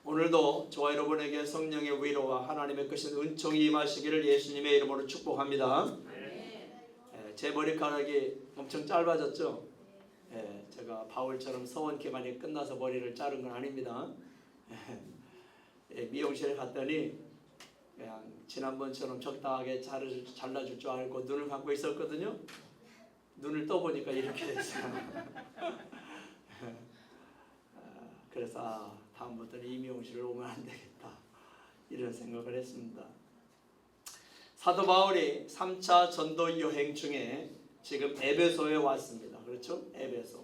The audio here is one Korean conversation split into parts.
오늘도 저와 여러분에게 성령의 위로와 하나님의 크신 은총이 임하시기를 예수님의 이름으로 축복합니다. 제 머리카락이 엄청 짧아졌죠? 제가 바울처럼 서원 기간이 끝나서 머리를 자른 건 아닙니다. 미용실에 갔더니 그냥 지난번처럼 적당하게 잘라줄 줄 알고 눈을 감고 있었거든요. 눈을 떠보니까 이렇게 됐어요. 그래서 다음부터는 이 미용실을 오면 안 되겠다 이런 생각을 했습니다. 사도 바울이 3차 전도 여행 중에 지금 에베소에 왔습니다. 그렇죠? 에베소.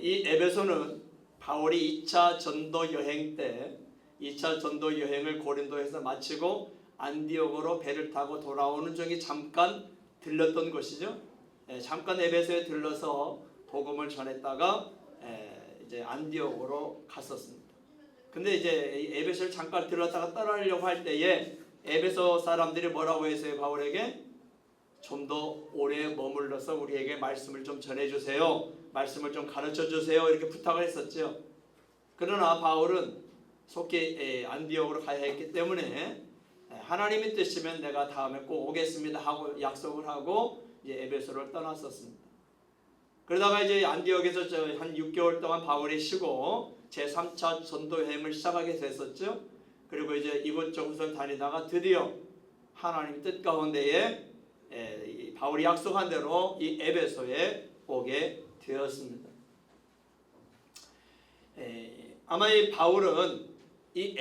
이 에베소는 바울이 2차 전도 여행 때 2차 전도 여행을 고린도에서 마치고 안디옥으로 배를 타고 돌아오는 중에 잠깐 들렀던 곳이죠. 잠깐 에베소에 들러서 복음을 전했다가 이제 안디옥으로 갔었습니다. 근데 이제 에베소를 잠깐 들렀다가 떠나려고 할 때에 에베소 사람들이 뭐라고 했어요? 바울에게 좀 더 오래 머물러서 우리에게 말씀을 좀 전해주세요. 말씀을 좀 가르쳐주세요. 이렇게 부탁을 했었죠. 그러나 바울은 속히 안디옥으로 가야 했기 때문에 하나님의 뜻이면 내가 다음에 꼭 오겠습니다 하고 약속을 하고 이제 에베소를 떠났었습니다. 그러다가 이제 안디옥에서 한 6개월 동안 바울이 쉬고 제3차 전도 여행을 시작하게 됐었죠. 그리고 이제 이곳저곳을 다니다가 드디어 하나님 뜻 가운데에 바울이 약속한 대로 이 에베소에 오게 되었습니다. 아마 이 바울은 이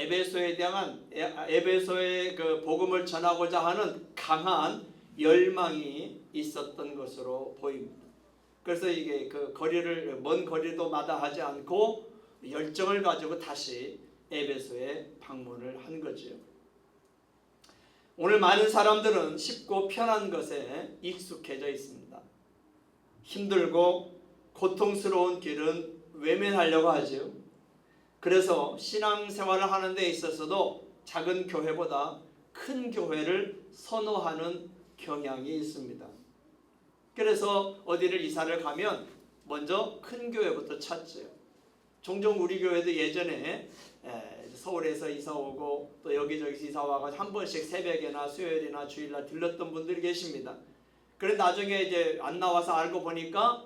에베소의 그 복음을 전하고자 하는 강한 열망이 있었던 것으로 보입니다. 그래서 이게 그 먼 거리도 마다하지 않고 열정을 가지고 다시 에베소에 방문을 한 거죠. 오늘 많은 사람들은 쉽고 편한 것에 익숙해져 있습니다. 힘들고 고통스러운 길은 외면하려고 하죠. 그래서 신앙생활을 하는 데 있어서도 작은 교회보다 큰 교회를 선호하는 경향이 있습니다. 그래서 어디를 이사를 가면 먼저 큰 교회부터 찾죠. 종종 우리 교회도 예전에 서울에서 이사 오고 또 여기저기서 이사 와가지고 한 번씩 새벽이나 수요일이나 주일날 들렀던 분들이 계십니다. 그런데 나중에 이제 안 나와서 알고 보니까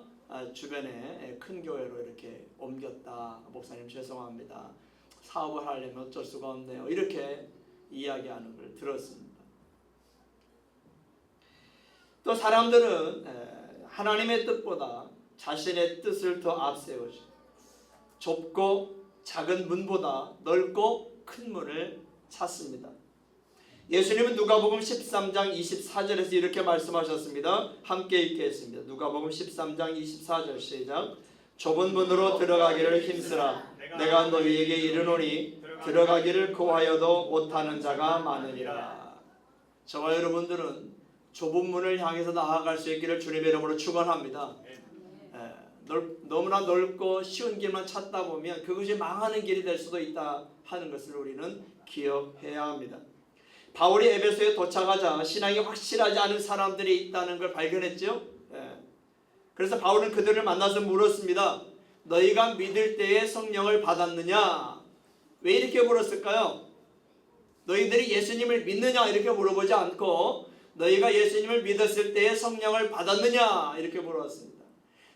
주변에 큰 교회로 이렇게 옮겼다. 목사님 죄송합니다. 사업을 하려면 어쩔 수가 없네요. 이렇게 이야기하는 걸 들었습니다. 또 사람들은 하나님의 뜻보다 자신의 뜻을 더 앞세우죠. 좁고 작은 문보다 넓고 큰 문을 찾습니다. 예수님은 누가복음 13장 24절에서 이렇게 말씀하셨습니다. 함께 읽겠습니다. 누가복음 13장 24절 시작. 좁은 문으로 들어가기를 힘쓰라. 내가 너희에게 이르노니 들어가기를 구하여도 못하는 자가 많으리라. 저와 여러분들은 좁은 문을 향해서 나아갈 수 있기를 주님의 이름으로 축원합니다. 너무나 넓고 쉬운 길만 찾다 보면 그것이 망하는 길이 될 수도 있다 하는 것을 우리는 기억해야 합니다. 바울이 에베소에 도착하자 신앙이 확실하지 않은 사람들이 있다는 걸 발견했죠. 그래서 바울은 그들을 만나서 물었습니다. 너희가 믿을 때에 성령을 받았느냐? 왜 이렇게 물었을까요? 너희들이 예수님을 믿느냐? 이렇게 물어보지 않고 너희가 예수님을 믿었을 때에 성령을 받았느냐? 이렇게 물었습니다.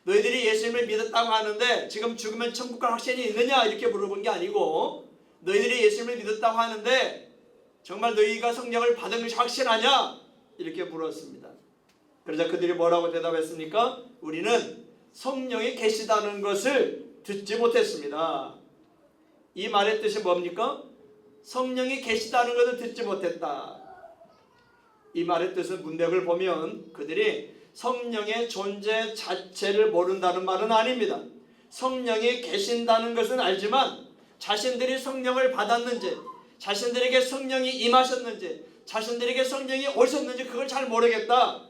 너희들이 예수님을 믿었다고 하는데 지금 죽으면 천국 갈 확신이 있느냐? 이렇게 물어본 게 아니고 너희들이 예수님을 믿었다고 하는데 정말 너희가 성령을 받은 것이 확실하냐? 이렇게 물었습니다. 그러자 그들이 뭐라고 대답했습니까? 우리는 성령이 계시다는 것을 듣지 못했습니다. 이 말의 뜻이 뭡니까? 성령이 계시다는 것을 듣지 못했다. 이 말의 뜻은 문맥을 보면 그들이 성령의 존재 자체를 모른다는 말은 아닙니다. 성령이 계신다는 것은 알지만 자신들이 성령을 받았는지 자신들에게 성령이 임하셨는지 자신들에게 성령이 오셨는지 그걸 잘 모르겠다.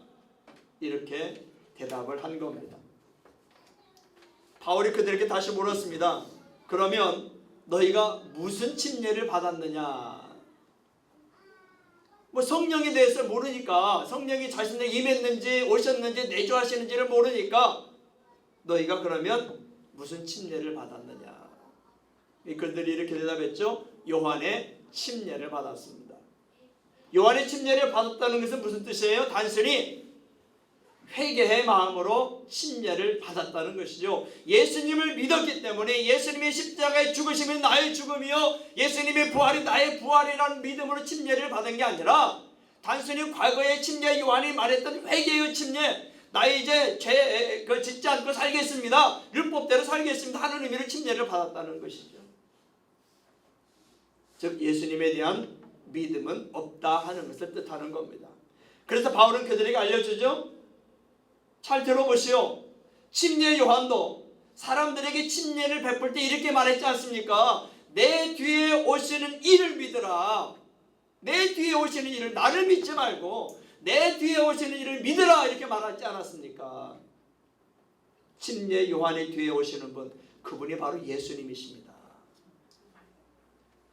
이렇게 대답을 한 겁니다. 바울이 그들에게 다시 물었습니다. 그러면 너희가 무슨 침례를 받았느냐? 성령에 대해서 모르니까 성령이 자신에게 임했는지 오셨는지 내주하시는지를 모르니까 너희가 그러면 무슨 침례를 받았느냐? 그들이 이렇게 대답했죠. 요한의 침례를 받았습니다. 요한의 침례를 받았다는 것은 무슨 뜻이에요? 단순히 회개의 마음으로 침례를 받았다는 것이죠. 예수님을 믿었기 때문에 예수님의 십자가의 죽으심이 나의 죽음이요 예수님의 부활이 나의 부활이라는 믿음으로 침례를 받은 게 아니라 단순히 과거의 침례, 요한이 말했던 회개의 침례, 나의 이제 죄 짓지 않고 살겠습니다, 율법대로 살겠습니다 하는 의미로 침례를 받았다는 것이죠. 즉 예수님에 대한 믿음은 없다 하는 것을 뜻하는 겁니다. 그래서 바울은 그들에게 알려주죠. 잘 들어보시오. 침례 요한도 사람들에게 침례를 베풀 때 이렇게 말했지 않습니까? 내 뒤에 오시는 이를 믿으라. 내 뒤에 오시는 이를, 나를 믿지 말고 내 뒤에 오시는 이를 믿으라, 이렇게 말하지 않았습니까? 침례 요한의 뒤에 오시는 분, 그분이 바로 예수님이십니다.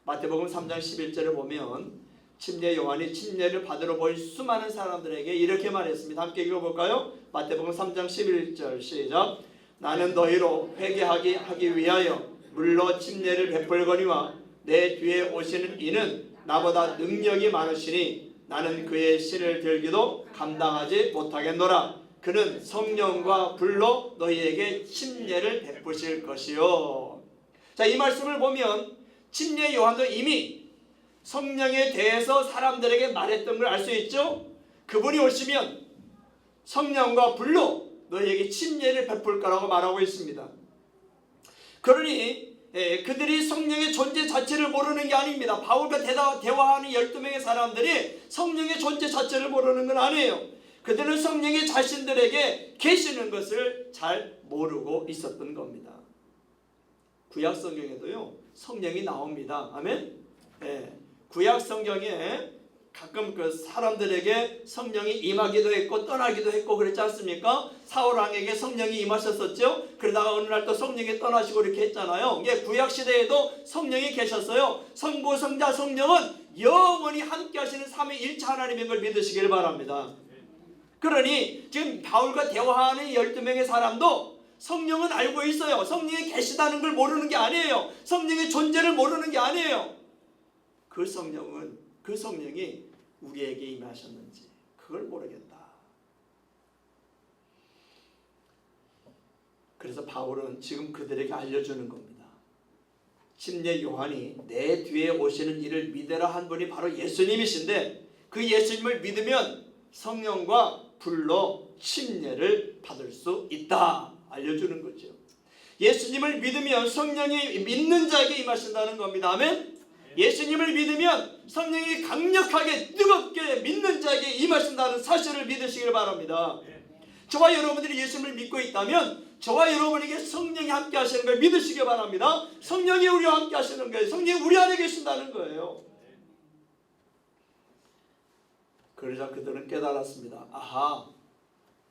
마태복음 3장 11절을 보면 침례 요한이 침례를 받으러 볼 수많은 사람들에게 이렇게 말했습니다. 함께 읽어볼까요? 마태복음 3장 11절 시작. 나는 너희로 회개하기 위하여 물로 침례를 베풀거니와 내 뒤에 오시는 이는 나보다 능력이 많으시니 나는 그의 실을 들기도 감당하지 못하겠노라. 그는 성령과 불로 너희에게 침례를 베푸실 것이요. 자, 이 말씀을 보면 침례 요한도 이미 성령에 대해서 사람들에게 말했던 걸 알 수 있죠. 그분이 오시면 성령과 불로 너희에게 침례를 베풀 거라고 말하고 있습니다. 그러니 그들이 성령의 존재 자체를 모르는 게 아닙니다. 바울과 대화하는 12명의 사람들이 성령의 존재 자체를 모르는 건 아니에요. 그들은 성령이 자신들에게 계시는 것을 잘 모르고 있었던 겁니다. 구약 성경에도요 성령이 나옵니다. 아멘. 구약 성경에 가끔 그 사람들에게 성령이 임하기도 했고 떠나기도 했고 그랬지 않습니까? 사울 왕에게 성령이 임하셨었죠. 그러다가 어느 날 또 성령이 떠나시고 이렇게 했잖아요. 구약 시대에도 성령이 계셨어요. 성부, 성자, 성령은 영원히 함께 하시는 삼위일체 하나님인 걸 믿으시길 바랍니다. 그러니 지금 바울과 대화하는 12명의 사람도 성령은 알고 있어요. 성령이 계시다는 걸 모르는 게 아니에요. 성령의 존재를 모르는 게 아니에요. 그 성령이 우리에게 임하셨는지 그걸 모르겠다. 그래서 바울은 지금 그들에게 알려주는 겁니다. 침례 요한이 내 뒤에 오시는 이를 믿으라 한 분이 바로 예수님이신데 그 예수님을 믿으면 성령과 불로 침례를 받을 수 있다 알려주는 거죠. 예수님을 믿으면 성령이 믿는 자에게 임하신다는 겁니다. 아멘. 예수님을 믿으면 성령이 강력하게 뜨겁게 믿는 자에게 임하신다는 사실을 믿으시길 바랍니다. 저와 여러분들이 예수님을 믿고 있다면 저와 여러분에게 성령이 함께 하시는 걸 믿으시기 바랍니다. 성령이 우리와 함께 하시는 거예요. 성령이 우리 안에 계신다는 거예요. 그러자 그들은 깨달았습니다. 아하,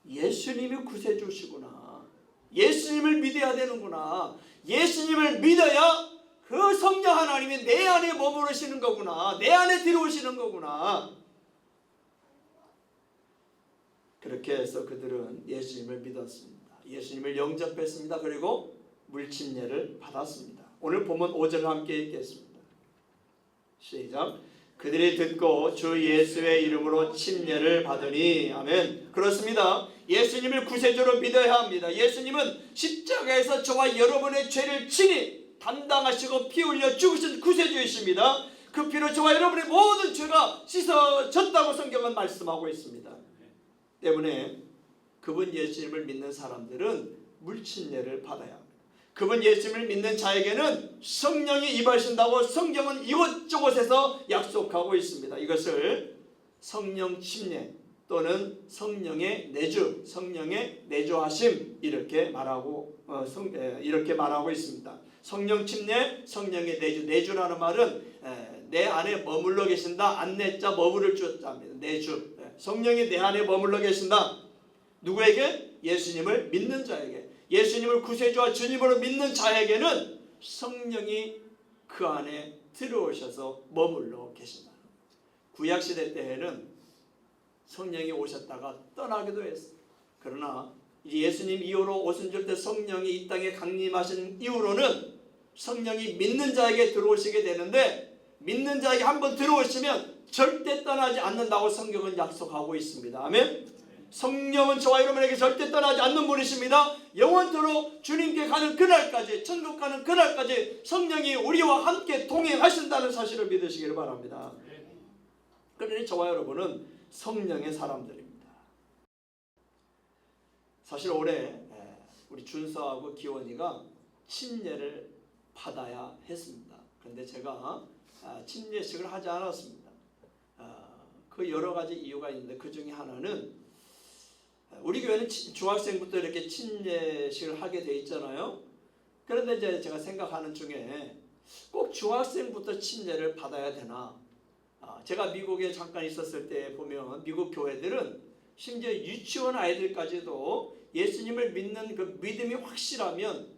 예수님이 구세주시구나. 예수님을 믿어야 되는구나. 예수님을 믿어야 그 성령 하나님이 내 안에 머무르시는 거구나. 내 안에 들어오시는 거구나. 그렇게 해서 그들은 예수님을 믿었습니다. 예수님을 영접했습니다. 그리고 물침례를 받았습니다. 오늘 본문 5절을 함께 읽겠습니다. 시작. 그들이 듣고 주 예수의 이름으로 침례를 받으니 아멘. 그렇습니다. 예수님을 구세주로 믿어야 합니다. 예수님은 십자가에서 저와 여러분의 죄를 친히 담당하시고 피 흘려 죽으신 구세주이십니다. 그 피로 저와 여러분의 모든 죄가 씻어졌다고 성경은 말씀하고 있습니다. 때문에 그분 예수님을 믿는 사람들은 물침례를 받아야 합니다. 그분 예수님을 믿는 자에게는 성령이 임하신다고 성경은 이곳저곳에서 약속하고 있습니다. 이것을 성령 침례 또는 성령의 내주, 성령의 내주하심 이렇게 말하고 있습니다. 성령 침례, 성령의 내주. 내주라는 말은 내 안에 머물러 계신다. 안내자 머무를 주자입니다. 내주. 성령이 내 안에 머물러 계신다. 누구에게? 예수님을 믿는 자에게. 예수님을 구세주와 주님으로 믿는 자에게는 성령이 그 안에 들어오셔서 머물러 계신다. 구약시대 때에는 성령이 오셨다가 떠나기도 했어요. 그러나 예수님 이후로 오순절 때 성령이 이 땅에 강림하신 이후로는 성령이 믿는 자에게 들어오시게 되는데, 믿는 자에게 한번 들어오시면 절대 떠나지 않는다고 성경은 약속하고 있습니다. 아멘. 성령은 저와 여러분에게 절대 떠나지 않는 분이십니다. 영원토록 주님께 가는 그날까지, 천국 가는 그날까지 성령이 우리와 함께 동행하신다는 사실을 믿으시길 바랍니다. 그러니 저와 여러분은 성령의 사람들입니다. 사실 올해 우리 준서하고 기원이가 침례를 받아야 했습니다. 그런데 제가 침례식을 하지 않았습니다. 그 여러 가지 이유가 있는데 그 중에 하나는, 우리 교회는 중학생부터 이렇게 침례식을 하게 돼 있잖아요. 그런데 이제 제가 생각하는 중에 꼭 중학생부터 침례를 받아야 되나? 제가 미국에 잠깐 있었을 때 보면 미국 교회들은 심지어 유치원 아이들까지도 예수님을 믿는 그 믿음이 확실하면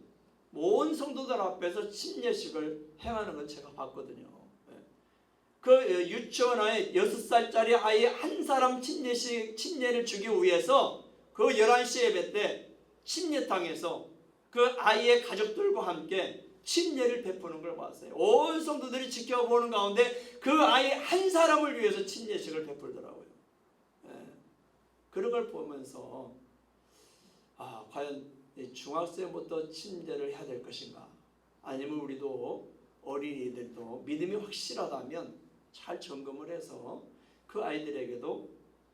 온 성도들 앞에서 침례식을 행하는 건 제가 봤거든요. 그 유치원 아이 6살짜리 아이 한 사람 침례를 주기 위해서 그 11시 예배 때 침례탕에서 그 아이의 가족들과 함께 침례를 베푸는 걸 봤어요. 온 성도들이 지켜보는 가운데 그 아이 한 사람을 위해서 침례식을 베풀더라고요. 그런 걸 보면서 과연 중학생부터 침례를 해야 될 것인가? 아니면 우리도 어린이들도 믿음이 확실하다면 잘 점검을 해서 그 아이들에게도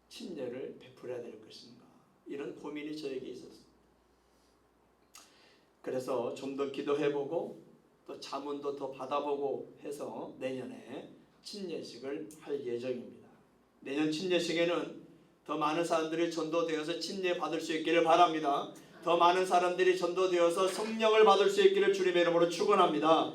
침례를 베풀어야 될 것인가? 이런 고민이 저에게 있었습니다. 그래서 좀 더 기도해보고 또 자문도 더 받아보고 해서 내년에 침례식을 할 예정입니다. 내년 침례식에는 더 많은 사람들이 전도되어서 침례 받을 수 있기를 바랍니다. 더 많은 사람들이 전도되어서 성령을 받을 수 있기를 주님의 이름으로 축원합니다.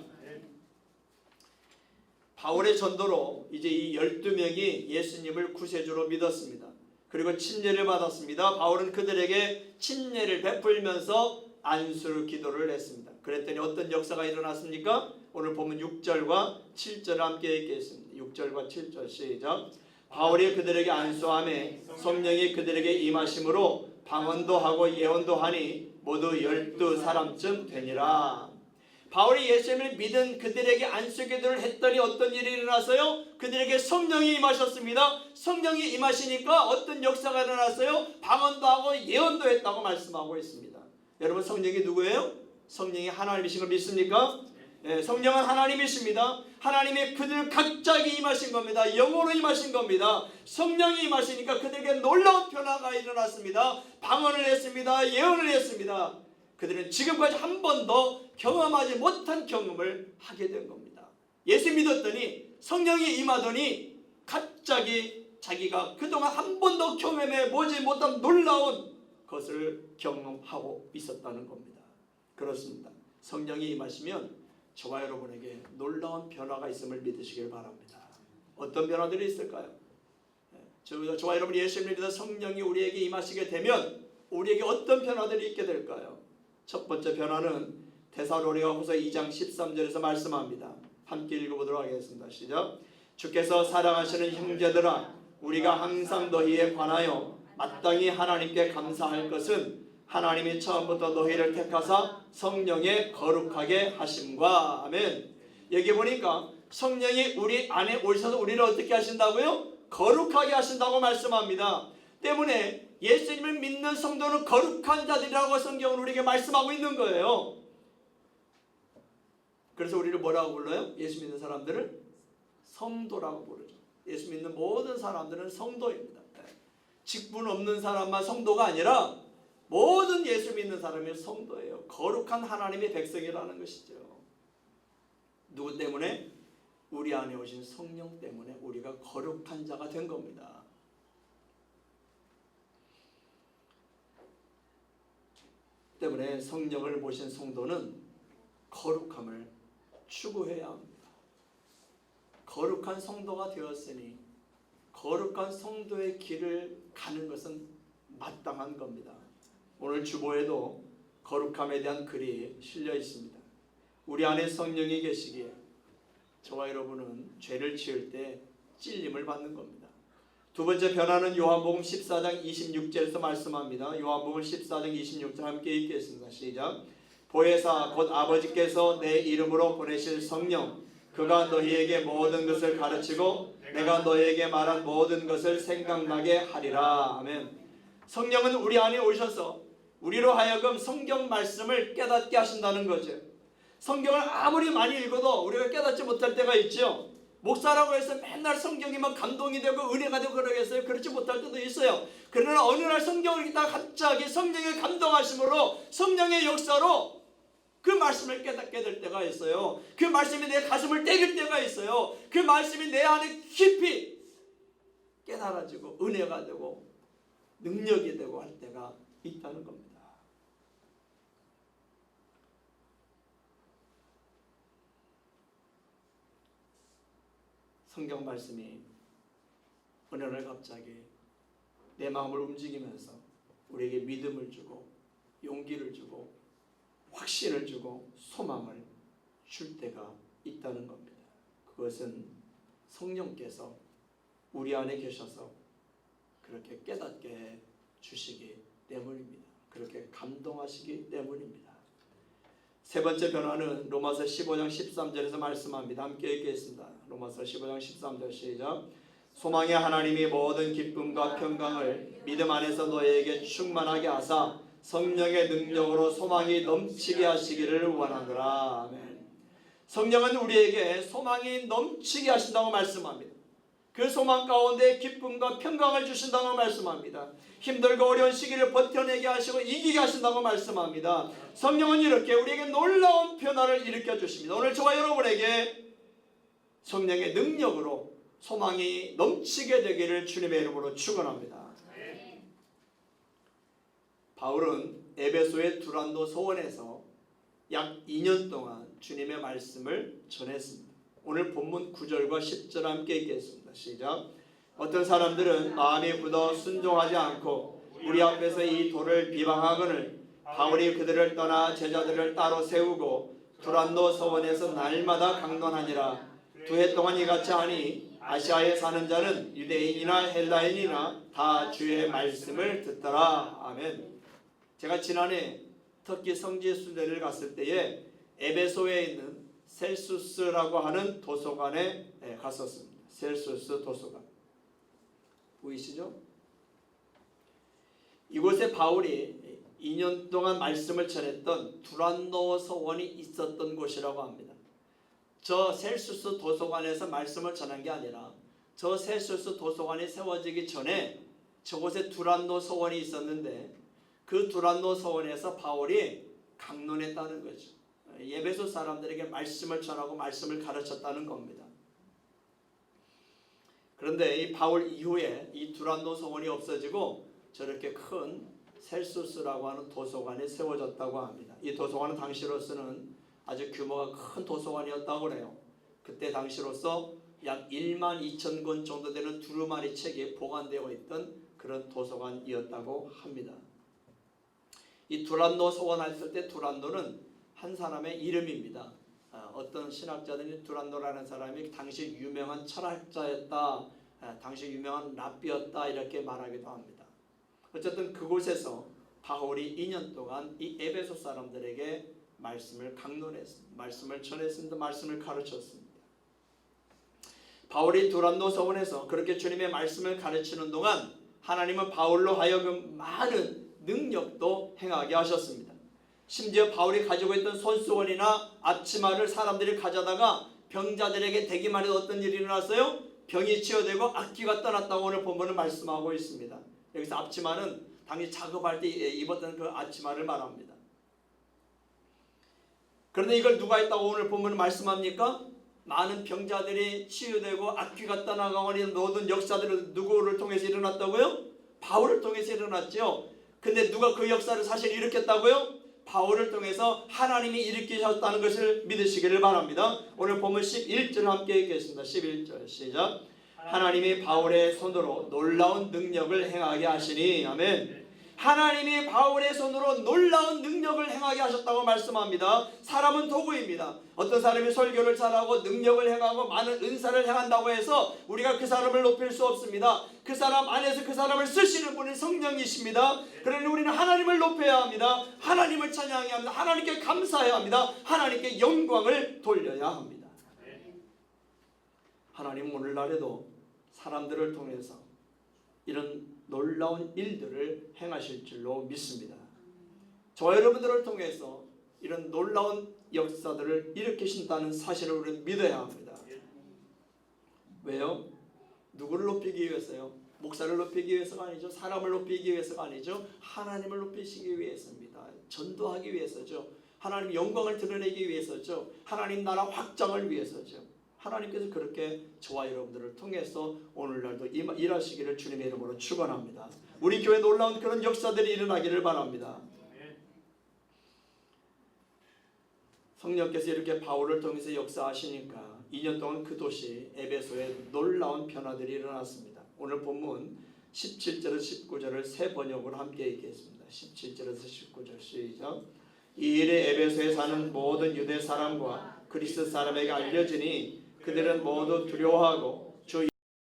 바울의 전도로 이제 이 12명이 예수님을 구세주로 믿었습니다. 그리고 침례를 받았습니다. 바울은 그들에게 침례를 베풀면서 안수 기도를 했습니다. 그랬더니 어떤 역사가 일어났습니까? 오늘 보면 6절과 7절을 함께 읽겠습니다. 6절과 7절 시작. 바울이 그들에게 안수하매 성령이 그들에게 임하심으로 방언도 하고 예언도 하니 모두 12사람쯤 되니라. 바울이 예수님을 믿은 그들에게 안수기도를 했더니 어떤 일이 일어났어요? 그들에게 성령이 임하셨습니다. 성령이 임하시니까 어떤 역사가 일어났어요? 방언도 하고 예언도 했다고 말씀하고 있습니다. 여러분, 성령이 누구예요? 성령이 하나님이신 걸 믿습니까? 네, 성령은 하나님이십니다. 하나님이 그들 각자에게 임하신 겁니다. 영으로 임하신 겁니다. 성령이 임하시니까 그들에게 놀라운 변화가 일어났습니다. 방언을 했습니다. 예언을 했습니다. 그들은 지금까지 한 번도 경험하지 못한 경험을 하게 된 겁니다. 예수 믿었더니 성령이 임하더니 갑자기 자기가 그동안 한 번도 경험해 보지 못한 놀라운 것을 경험하고 있었다는 겁니다. 그렇습니다. 성령이 임하시면 저와 여러분에게 놀라운 변화가 있음을 믿으시길 바랍니다. 어떤 변화들이 있을까요? 저와 여러분이 예수님을 믿어 성령이 우리에게 임하시게 되면 우리에게 어떤 변화들이 있게 될까요? 첫 번째 변화는 데살로니가후서 2장 13절에서 말씀합니다. 함께 읽어보도록 하겠습니다. 시작. 주께서 사랑하시는 형제들아, 우리가 항상 너희에 관하여 마땅히 하나님께 감사할 것은 하나님이 처음부터 너희를 택하사 성령에 거룩하게 하심과. 아멘. 여기 보니까 성령이 우리 안에 오셔서 우리를 어떻게 하신다고요? 거룩하게 하신다고 말씀합니다. 때문에 예수님을 믿는 성도는 거룩한 자들이라고 성경은 우리에게 말씀하고 있는 거예요. 그래서 우리를 뭐라고 불러요? 예수 믿는 사람들을 성도라고 부르죠. 예수 믿는 모든 사람들은 성도입니다. 직분 없는 사람만 성도가 아니라 모든 예수 믿는 사람이 성도예요. 거룩한 하나님의 백성이라는 것이죠. 누구 때문에? 우리 안에 오신 성령 때문에 우리가 거룩한 자가 된 겁니다. 때문에 성령을 모신 성도는 거룩함을 추구해야 합니다. 거룩한 성도가 되었으니 거룩한 성도의 길을 가는 것은 마땅한 겁니다. 오늘 주보에도 거룩함에 대한 글이 실려 있습니다. 우리 안에 성령이 계시기에 저와 여러분은 죄를 지을 때 찔림을 받는 겁니다. 두 번째 변화는 요한복음 14장 26절에서 말씀합니다. 요한복음 14장 26절 함께 읽겠습니다. 시작. 보혜사 곧 아버지께서 내 이름으로 보내실 성령 그가 너희에게 모든 것을 가르치고 내가 너희에게 말한 모든 것을 생각나게 하리라. 아멘. 성령은 우리 안에 오셔서 우리로 하여금 성경 말씀을 깨닫게 하신다는 거죠. 성경을 아무리 많이 읽어도 우리가 깨닫지 못할 때가 있죠. 목사라고 해서 맨날 성경이면 감동이 되고 은혜가 되고 그러겠어요? 그렇지 못할 때도 있어요. 그러나 어느 날 성경을 읽다가 갑자기 성령의 감동하심으로 성령의 역사로 그 말씀을 깨닫게 될 때가 있어요. 그 말씀이 내 가슴을 때릴 때가 있어요. 그 말씀이 내 안에 깊이 깨달아지고 은혜가 되고 능력이 되고 할 때가 있다는 겁니다. 성경 말씀이 어느 날 갑자기 내 마음을 움직이면서 우리에게 믿음을 주고 용기를 주고 확신을 주고 소망을 줄 때가 있다는 겁니다. 그것은 성령께서 우리 안에 계셔서 그렇게 깨닫게 해 주시기 때문입니다. 그렇게 감동하시기 때문입니다. 세 번째 변화는 로마서 15장 13절에서 말씀합니다. 함께 읽겠습니다. 로마서 15장 13절 시작. 소망의 하나님이 모든 기쁨과 평강을 믿음 안에서 너희에게 충만하게 하사 성령의 능력으로 소망이 넘치게 하시기를 원하노라. 아멘. 성령은 우리에게 소망이 넘치게 하신다고 말씀합니다. 그 소망 가운데 기쁨과 평강을 주신다고 말씀합니다. 힘들고 어려운 시기를 버텨내게 하시고 이기게 하신다고 말씀합니다. 성령은 이렇게 우리에게 놀라운 변화를 일으켜 주십니다. 오늘 저와 여러분에게 성령의 능력으로 소망이 넘치게 되기를 주님의 이름으로 축원합니다. 바울은 에베소의 두란노 서원에서 약 2년 동안 주님의 말씀을 전했습니다. 오늘 본문 9절과 10절 함께 읽겠습니다. 시작. 어떤 사람들은 마음이 굳어 순종하지 않고 우리 앞에서 이 도를 비방하거늘 바울이 그들을 떠나 제자들을 따로 세우고 두란노 서원에서 날마다 강론하니라. 2해 동안 이같이 하니 아시아에 사는 자는 유대인이나 헬라인이나 다 주의 말씀을 듣더라. 아멘. 제가 지난해 터키 성지 순례를 갔을 때에 에베소에 있는 셀수스라고 하는 도서관에 갔었습니다. 셀수스 도서관 보이시죠? 이곳에 바울이 2년 동안 말씀을 전했던 두란노 서원이 있었던 곳이라고 합니다. 저 셀수스 도서관에서 말씀을 전한 게 아니라 저 셀수스 도서관이 세워지기 전에 저곳에 두란노 서원이 있었는데 그 두란노 서원에서 바울이 강론했다는 거죠. 에베소 사람들에게 말씀을 전하고 말씀을 가르쳤다는 겁니다. 그런데 이 바울 이후에 이 두란노 서원이 없어지고 저렇게 큰 셀수스라고 하는 도서관이 세워졌다고 합니다. 이 도서관은 당시로서는 아주 규모가 큰 도서관이었다고 그래요. 그때 당시로서 약 1만 2천 권 정도 되는 두루마리 책이 보관되어 있던 그런 도서관이었다고 합니다. 이 두란노 서원했을 때 두란노는 한 사람의 이름입니다. 어떤 신학자들이 두란노라는 사람이 당시 유명한 철학자였다, 당시 유명한 랍비였다 이렇게 말하기도 합니다. 어쨌든 그곳에서 바울이 2년 동안 이 에베소 사람들에게 말씀을 강론했습니다. 말씀을 전했습니다. 말씀을 가르쳤습니다. 바울이 두란노 서원에서 그렇게 주님의 말씀을 가르치는 동안 하나님은 바울로 하여금 많은 능력도 행하게 하셨습니다. 심지어 바울이 가지고 있던 손수건이나 앞치마를 사람들이 가져다가 병자들에게 대기만 해도 어떤 일이 일어났어요? 병이 치유되고 악귀가 떠났다고 오늘 본문은 말씀하고 있습니다. 여기서 앞치마는 당시 작업할 때 입었던 그 앞치마를 말합니다. 그런데 이걸 누가 했다고 오늘 본문은 말씀합니까? 많은 병자들이 치유되고 악귀가 떠나가고 하는 모든 역사들을 누구를 통해서 일어났다고요? 바울을 통해서 일어났죠. 근데 누가 그 역사를 사실 일으켰다고요? 바울을 통해서 하나님이 일으키셨다는 것을 믿으시기를 바랍니다. 오늘 본문 11절 함께 읽겠습니다. 11절 시작. 하나님이 바울의 손으로 놀라운 능력을 행하게 하시니 아멘. 하나님이 바울의 손으로 놀라운 능력을 행하게 하셨다고 말씀합니다. 사람은 도구입니다. 어떤 사람이 설교를 잘하고 능력을 행하고 많은 은사를 행한다고 해서 우리가 그 사람을 높일 수 없습니다. 그 사람 안에서 그 사람을 쓰시는 분이 성령이십니다. 그러니 우리는 하나님을 높여야 합니다. 하나님을 찬양해야 합니다. 하나님께 감사해야 합니다. 하나님께 영광을 돌려야 합니다. 하나님 오늘날에도 사람들을 통해서 이런 놀라운 일들을 행하실 줄로 믿습니다. 저와 여러분들을 통해서 이런 놀라운 역사들을 일으키신다는 사실을 우리는 믿어야 합니다. 왜요? 누구를 높이기 위해서요? 목사를 높이기 위해서가 아니죠. 사람을 높이기 위해서가 아니죠. 하나님을 높이시기 위해서입니다. 전도하기 위해서죠. 하나님 영광을 드러내기 위해서죠. 하나님 나라 확장을 위해서죠. 하나님께서 그렇게 저와 여러분들을 통해서 오늘날도 일하시기를 주님의 이름으로 축원합니다. 우리 교회에 놀라운 그런 역사들이 일어나기를 바랍니다. 성령께서 이렇게 바울을 통해서 역사하시니까 2년 동안 그 도시 에베소에 놀라운 변화들이 일어났습니다. 오늘 본문 17절에서 19절을 세 번역으로 함께 읽겠습니다. 17절에서 19절 시작. 이 일에 에베소에 사는 모든 유대 사람과 그리스 사람에게 알려지니 그들은 모두 두려워하고 주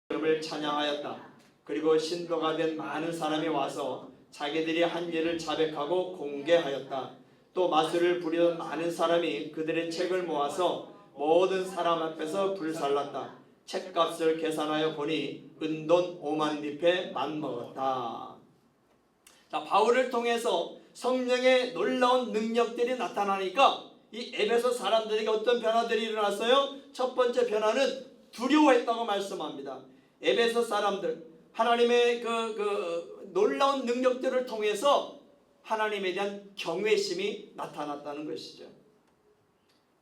이름을 찬양하였다. 그리고 신도가 된 많은 사람이 와서 자기들이 한 일을 자백하고 공개하였다. 또 마술을 부리던 많은 사람이 그들의 책을 모아서 모든 사람 앞에서 불살랐다. 책값을 계산하여 보니 은돈 5만 리페 맞먹었다. 자, 바울을 통해서 성령의 놀라운 능력들이 나타나니까 이 에베소 사람들에게 어떤 변화들이 일어났어요? 첫 번째 변화는 두려워했다고 말씀합니다. 에베소 사람들 하나님의 그 놀라운 능력들을 통해서 하나님에 대한 경외심이 나타났다는 것이죠.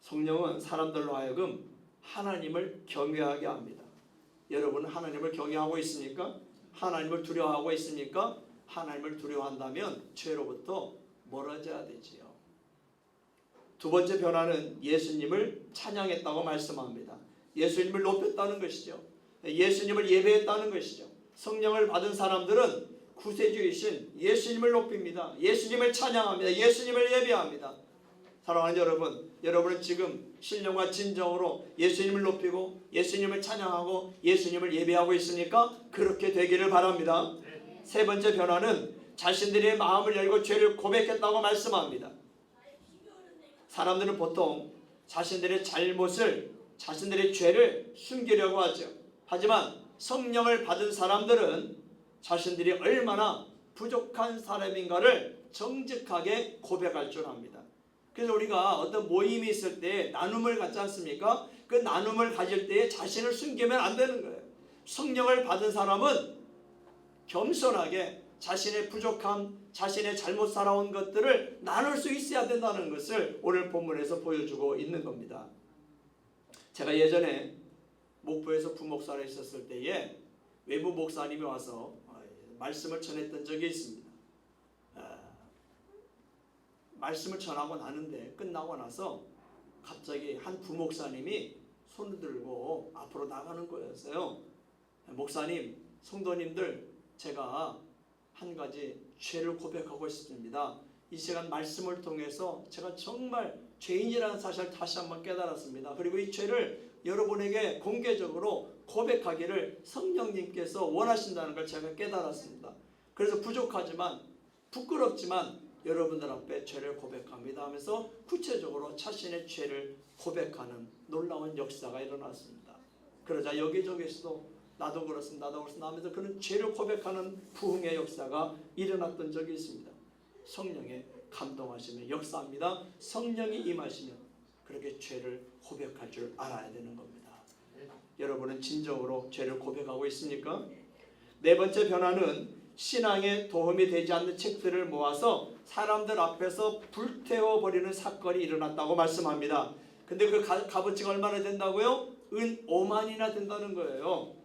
성령은 사람들로 하여금 하나님을 경외하게 합니다. 여러분은 하나님을 경외하고 있습니까? 하나님을 두려워하고 있습니까? 하나님을 두려워한다면 죄로부터 멀어져야 되지요. 두 번째 변화는 예수님을 찬양했다고 말씀합니다. 예수님을 높였다는 것이죠. 예수님을 예배했다는 것이죠. 성령을 받은 사람들은 구세주이신 예수님을 높입니다. 예수님을 찬양합니다. 예수님을 예배합니다. 사랑하는 여러분, 여러분은 지금 신령과 진정으로 예수님을 높이고 예수님을 찬양하고 예수님을 예배하고 있으니까 그렇게 되기를 바랍니다. 세 번째 변화는 자신들의 마음을 열고 죄를 고백했다고 말씀합니다. 사람들은 보통 자신들의 잘못을, 자신들의 죄를 숨기려고 하죠. 하지만 성령을 받은 사람들은 자신들이 얼마나 부족한 사람인가를 정직하게 고백할 줄 압니다. 그래서 우리가 어떤 모임이 있을 때 나눔을 갖지 않습니까? 그 나눔을 가질 때에 자신을 숨기면 안 되는 거예요. 성령을 받은 사람은 겸손하게 자신의 부족함, 자신의 잘못 살아온 것들을 나눌 수 있어야 된다는 것을 오늘 본문에서 보여주고 있는 겁니다. 제가 예전에 목포에서 부목사로 있었을 때에 외부 목사님이 와서 말씀을 전했던 적이 있습니다. 말씀을 전하고 나는데 끝나고 나서 갑자기 한 부목사님이 손을 들고 앞으로 나가는 거였어요. 목사님, 성도님들, 제가 한 가지 죄를 고백하고 싶습니다. 이 시간 말씀을 통해서 제가 정말 죄인이라는 사실을 다시 한번 깨달았습니다. 그리고 이 죄를 여러분에게 공개적으로 고백하기를 성령님께서 원하신다는 걸 제가 깨달았습니다. 그래서 부족하지만 부끄럽지만 여러분들 앞에 죄를 고백합니다 하면서 구체적으로 자신의 죄를 고백하는 놀라운 역사가 일어났습니다. 그러자 여기저기서도 나도 그렇습니다. 나도 그렇습니다 하면서 그런 죄를 고백하는 부흥의 역사가 일어났던 적이 있습니다. 성령의 감동하시면 역사합니다. 성령이 임하시면 그렇게 죄를 고백할 줄 알아야 되는 겁니다. 여러분은 진정으로 죄를 고백하고 있습니까? 네 번째 변화는 신앙에 도움이 되지 않는 책들을 모아서 사람들 앞에서 불태워버리는 사건이 일어났다고 말씀합니다. 근데 그 값어치가 얼마나 된다고요? 은 5만이나 된다는 거예요.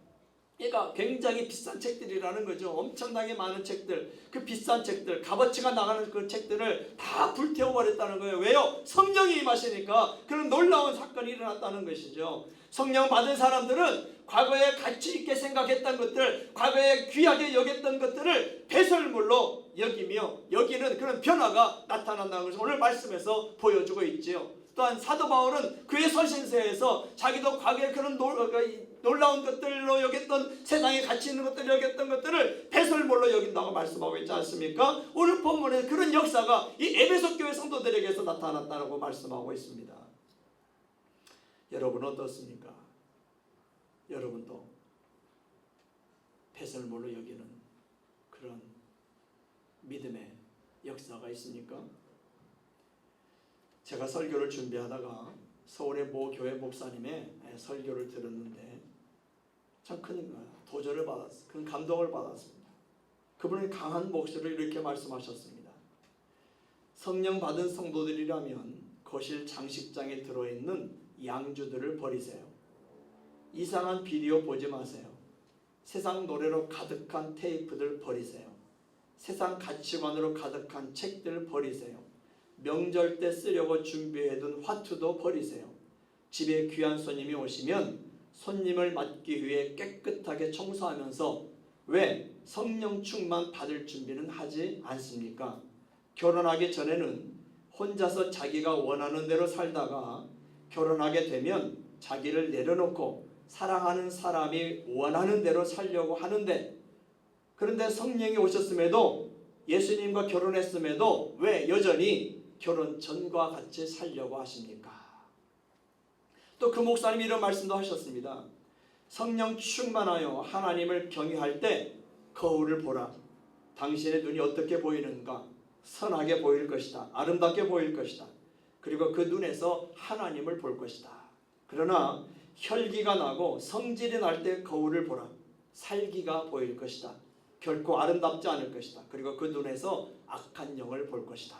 그러니까 굉장히 비싼 책들이라는 거죠. 엄청나게 많은 책들, 그 비싼 책들, 값어치가 나가는 그 책들을 다 불태워버렸다는 거예요. 왜요? 성령이 임하시니까 그런 놀라운 사건이 일어났다는 것이죠. 성령 받은 사람들은 과거에 가치 있게 생각했던 것들, 과거에 귀하게 여겼던 것들을 배설물로 여기며 여기는 그런 변화가 나타난다는 것을 오늘 말씀에서 보여주고 있지요. 또한 사도 바울은 그의 서신서에서 자기도 과거에 그런 놀라운 것들로 여겼던, 세상에 가치 있는 것들을 여겼던 것들을 배설물로 여긴다고 말씀하고 있지 않습니까? 오늘 본문에 그런 역사가 이 에베소 교회 성도들에게서 나타났다고 말씀하고 있습니다. 여러분 어떻습니까? 여러분도 배설물로 여기는 그런 믿음의 역사가 있습니까? 제가 설교를 준비하다가 서울의 모 교회 목사님의 설교를 들었는데 참 큰 도전을 받았어요. 큰 감동을 받았습니다. 그분은 강한 목소리로 이렇게 말씀하셨습니다. 성령 받은 성도들이라면 거실 장식장에 들어있는 양주들을 버리세요. 이상한 비디오 보지 마세요. 세상 노래로 가득한 테이프들 버리세요. 세상 가치관으로 가득한 책들 버리세요. 명절 때 쓰려고 준비해둔 화투도 버리세요. 집에 귀한 손님이 오시면 손님을 맞기 위해 깨끗하게 청소하면서 왜 성령 충만 받을 준비는 하지 않습니까? 결혼하기 전에는 혼자서 자기가 원하는 대로 살다가 결혼하게 되면 자기를 내려놓고 사랑하는 사람이 원하는 대로 살려고 하는데, 그런데 성령이 오셨음에도 예수님과 결혼했음에도 왜 여전히 결혼 전과 같이 살려고 하십니까? 또 그 목사님이 이런 말씀도 하셨습니다. 성령 충만하여 하나님을 경외할 때 거울을 보라. 당신의 눈이 어떻게 보이는가? 선하게 보일 것이다. 아름답게 보일 것이다. 그리고 그 눈에서 하나님을 볼 것이다. 그러나 혈기가 나고 성질이 날 때 거울을 보라. 살기가 보일 것이다. 결코 아름답지 않을 것이다. 그리고 그 눈에서 악한 영을 볼 것이다.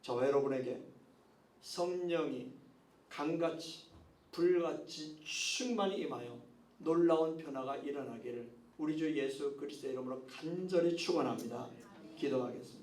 저와 여러분에게 성령이 강같이 불같이 충만히 임하여 놀라운 변화가 일어나기를 우리 주 예수 그리스도의 이름으로 간절히 축원합니다. 기도하겠습니다.